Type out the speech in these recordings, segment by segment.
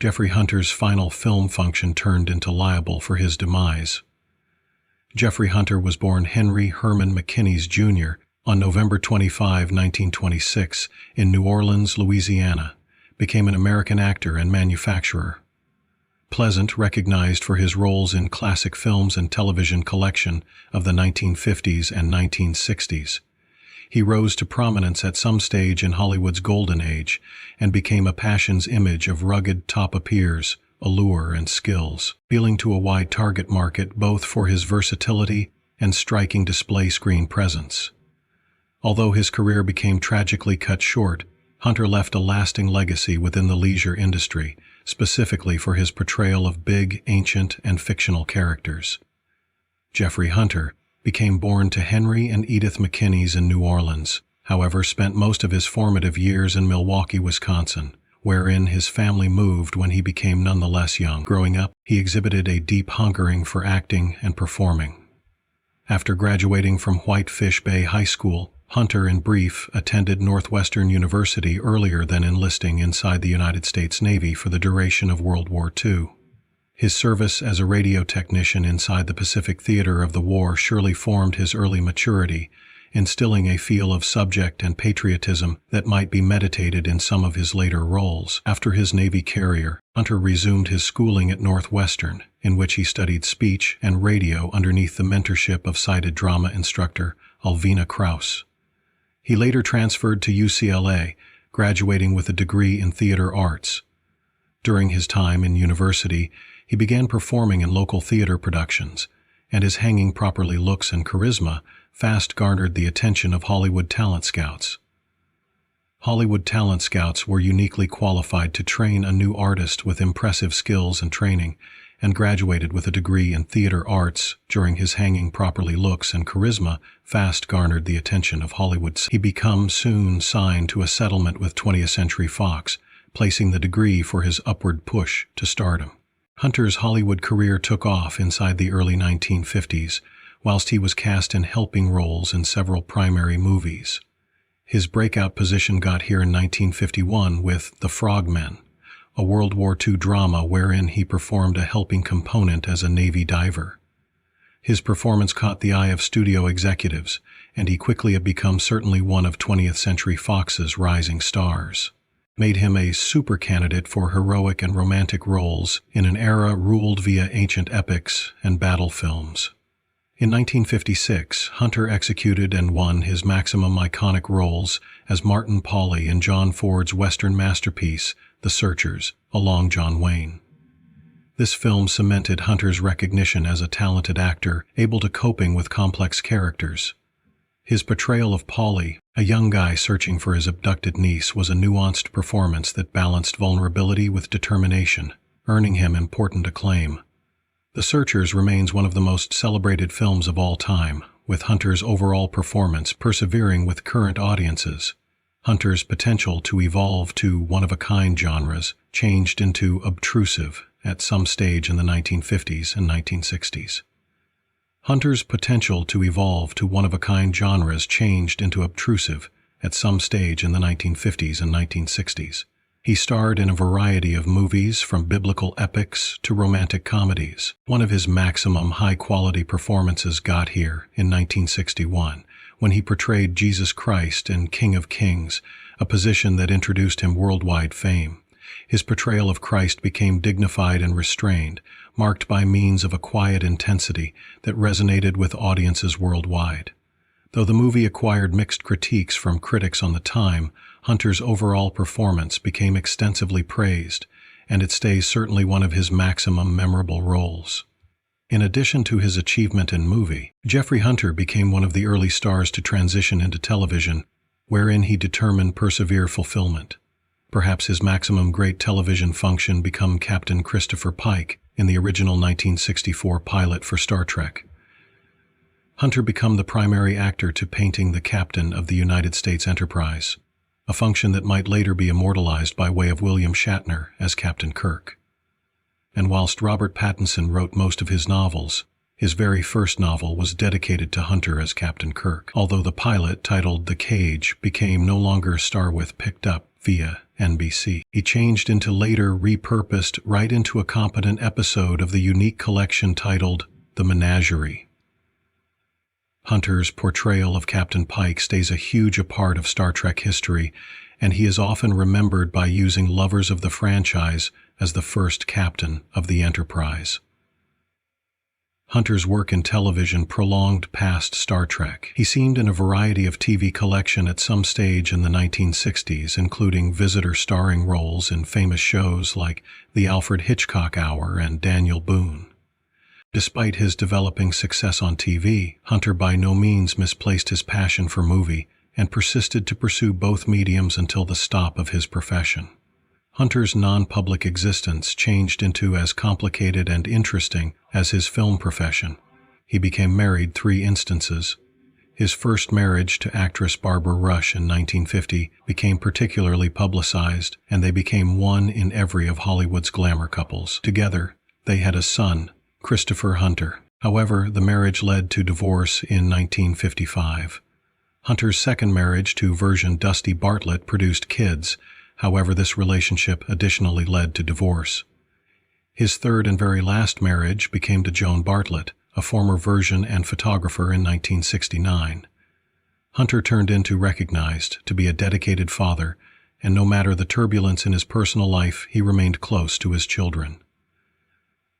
Jeffrey Hunter's final film function turned into libel for his demise. Jeffrey Hunter was born Henry Herman McKinney Jr. on November 25, 1926, in New Orleans, Louisiana, became an American actor and manufacturer. Pleasant, recognized for his roles in classic films and television collection of the 1950s and 1960s. He rose to prominence at some stage in Hollywood's golden age and became a passion's image of rugged top appears, allure, and skills, appealing to a wide target market both for his versatility and striking display screen presence. Although his career became tragically cut short, Hunter left a lasting legacy within the leisure industry, specifically for his portrayal of big, ancient, and fictional characters. Jeffrey Hunter became born to Henry and Edith McKinney in New Orleans, however spent most of his formative years in Milwaukee, Wisconsin, wherein his family moved when he became nonetheless young. Growing up, he exhibited a deep hungering for acting and performing. After graduating from Whitefish Bay High School, Hunter, in brief, attended Northwestern University earlier than enlisting inside the United States Navy for the duration of World War II. His service as a radio technician inside the Pacific theater of the war surely formed his early maturity, instilling a feel of subject and patriotism that might be meditated in some of his later roles. After his Navy career, Hunter resumed his schooling at Northwestern, in which he studied speech and radio underneath the mentorship of cited drama instructor Alvina Krauss. He later transferred to UCLA, graduating with a degree in theater arts. During his time in university, he began performing in local theater productions, and his hanging properly looks and charisma fast garnered the attention of Hollywood talent scouts. Hollywood talent scouts were uniquely qualified to train a new artist with impressive skills and training, and graduated with a degree in theater arts. During his hanging properly looks and charisma fast garnered the attention of Hollywood. He soon signed to a settlement with 20th Century Fox, placing the degree for his upward push to stardom. Hunter's Hollywood career took off inside the early 1950s, whilst he was cast in helping roles in several primary movies. His breakout position got here in 1951 with The Frogmen, a World War II drama wherein he performed a helping component as a Navy diver. His performance caught the eye of studio executives, and he quickly had become certainly one of 20th Century Fox's rising stars. Made him a super candidate for heroic and romantic roles in an era ruled via ancient epics and battle films. In 1956, Hunter executed and won his maximum iconic roles as Martin Pauly in John Ford's Western masterpiece, The Searchers, along John Wayne. This film cemented Hunter's recognition as a talented actor, able to coping with complex characters. His portrayal of Pauly, a young guy searching for his abducted niece, was a nuanced performance that balanced vulnerability with determination, earning him important acclaim. The Searchers remains one of the most celebrated films of all time, with Hunter's overall performance persevering with current audiences. Hunter's potential to evolve to one-of-a-kind genres changed into obtrusive at some stage in the 1950s and 1960s. Hunter's potential to evolve to one-of-a-kind genres changed into obtrusive at some stage in the 1950s and 1960s. He starred in a variety of movies, from biblical epics to romantic comedies. One of his maximum high-quality performances got here in 1961, when he portrayed Jesus Christ in King of Kings, a position that introduced him worldwide fame. His portrayal of Christ became dignified and restrained, marked by means of a quiet intensity that resonated with audiences worldwide. Though the movie acquired mixed critiques from critics on the time, Hunter's overall performance became extensively praised, and it stays certainly one of his maximum memorable roles. In addition to his achievement in movie, Jeffrey Hunter became one of the early stars to transition into television, wherein he determined persevere fulfillment. Perhaps his maximum great television function became Captain Christopher Pike in the original 1964 pilot for Star Trek. Hunter became the primary actor to painting the captain of the United States Enterprise, a function that might later be immortalized by way of William Shatner as Captain Kirk. And whilst Robert Pattinson wrote most of his novels, His very first novel was dedicated to Hunter as Captain Kirk, although the pilot, titled The Cage, became no longer Starwith picked up via NBC. He changed into later repurposed right into a competent episode of the unique collection titled The Menagerie. Hunter's portrayal of Captain Pike stays a huge part of Star Trek history, and he is often remembered by using lovers of the franchise as the first captain of the Enterprise. Hunter's work in television prolonged past Star Trek. He seemed in a variety of TV collection at some stage in the 1960s, including visitor starring roles in famous shows like The Alfred Hitchcock Hour and Daniel Boone. Despite his developing success on TV, Hunter by no means misplaced his passion for movie and persisted to pursue both mediums until the stop of his profession. Hunter's non-public existence changed into as complicated and interesting as his film profession. He became married 3 instances. His first marriage to actress Barbara Rush in 1950 became particularly publicized, and they became one in every of Hollywood's glamour couples. Together, they had a son, Christopher Hunter. However, the marriage led to divorce in 1955. Hunter's second marriage to Virgin Dusty Bartlett produced kids. However, this relationship additionally led to divorce. His third and very last marriage became to Joan Bartlett, a former Virgin and photographer, in 1969. Hunter turned into recognized to be a dedicated father, and no matter the turbulence in his personal life, he remained close to his children.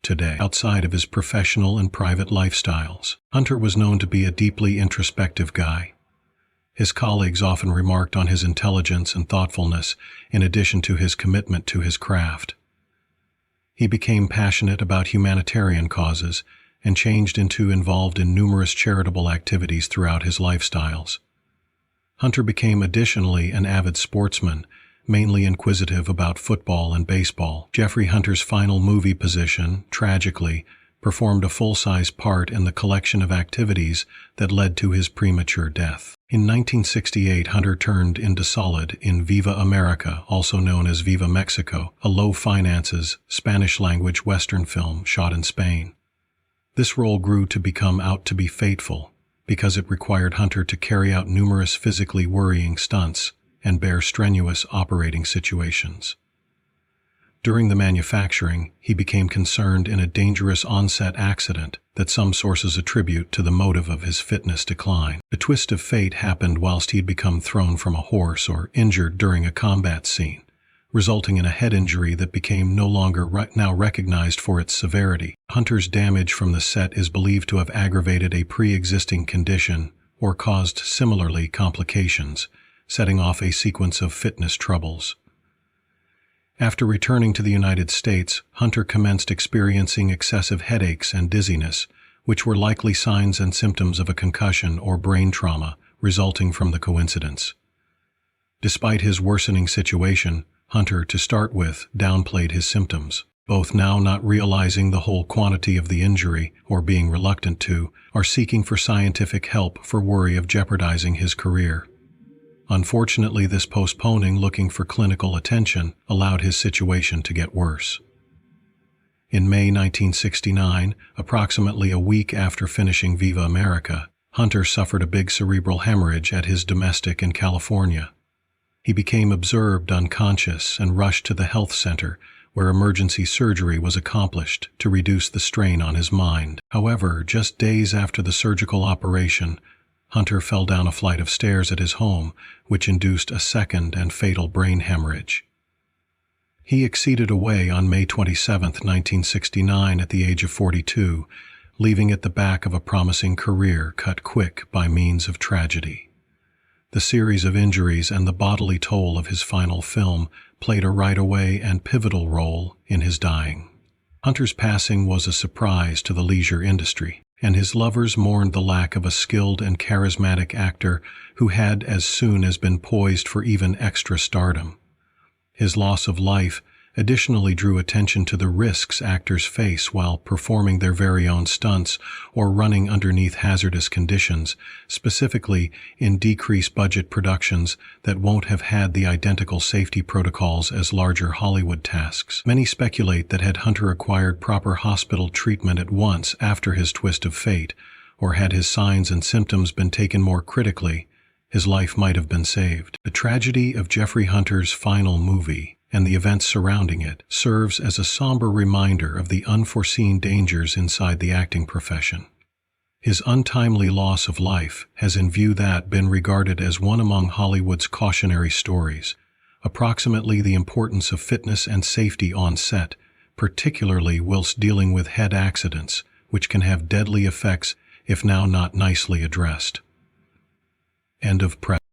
Today, outside of his professional and private lifestyles, Hunter was known to be a deeply introspective guy. His colleagues often remarked on his intelligence and thoughtfulness in addition to his commitment to his craft. He became passionate about humanitarian causes and changed into involved in numerous charitable activities throughout his lifestyles. Hunter became additionally an avid sportsman, mainly inquisitive about football and baseball. Jeffrey Hunter's final movie position, tragically, performed a full-size part in the collection of activities that led to his premature death. In 1968, Hunter turned into solid in Viva America, also known as Viva Mexico, a low-finances, Spanish-language Western film shot in Spain. This role grew to become Out to be Fateful because it required Hunter to carry out numerous physically worrying stunts and bear strenuous operating situations. During the manufacturing, he became concerned in a dangerous on-set accident that some sources attribute to the motive of his fitness decline. The twist of fate happened whilst he'd become thrown from a horse or injured during a combat scene, resulting in a head injury that became no longer now recognized for its severity. Hunter's damage from the set is believed to have aggravated a pre-existing condition or caused similarly complications, setting off a sequence of fitness troubles. After returning to the United States, Hunter commenced experiencing excessive headaches and dizziness, which were likely signs and symptoms of a concussion or brain trauma resulting from the coincidence. Despite his worsening situation, Hunter, to start with, downplayed his symptoms. Both now not realizing the whole quantity of the injury or being reluctant to, are seeking for scientific help for worry of jeopardizing his career. Unfortunately, this postponing looking for clinical attention allowed his situation to get worse. In May 1969, approximately a week after finishing Viva America, Hunter suffered a big cerebral hemorrhage at his domestic in California. He became observed unconscious and rushed to the health center, where emergency surgery was accomplished to reduce the strain on his mind. However, just days after the surgical operation, Hunter fell down a flight of stairs at his home, which induced a second and fatal brain hemorrhage. He exceeded away on May 27, 1969, at the age of 42, leaving at the back of a promising career cut quick by means of tragedy. The series of injuries and the bodily toll of his final film played a right-away and pivotal role in his dying. Hunter's passing was a surprise to the leisure industry, and his lovers mourned the lack of a skilled and charismatic actor who had as soon as been poised for even extra stardom. His loss of life, additionally drew attention to the risks actors face while performing their very own stunts or running underneath hazardous conditions, specifically in decreased budget productions that won't have had the identical safety protocols as larger Hollywood tasks. Many speculate that had Hunter acquired proper hospital treatment at once after his twist of fate, or had his signs and symptoms been taken more critically, his life might have been saved. The tragedy of Jeffrey Hunter's final movie and the events surrounding it serves as a somber reminder of the unforeseen dangers inside the acting profession. His untimely loss of life has in view that been regarded as one among Hollywood's cautionary stories, approximately the importance of fitness and safety on set, particularly whilst dealing with head accidents, which can have deadly effects if now not nicely addressed. End of press.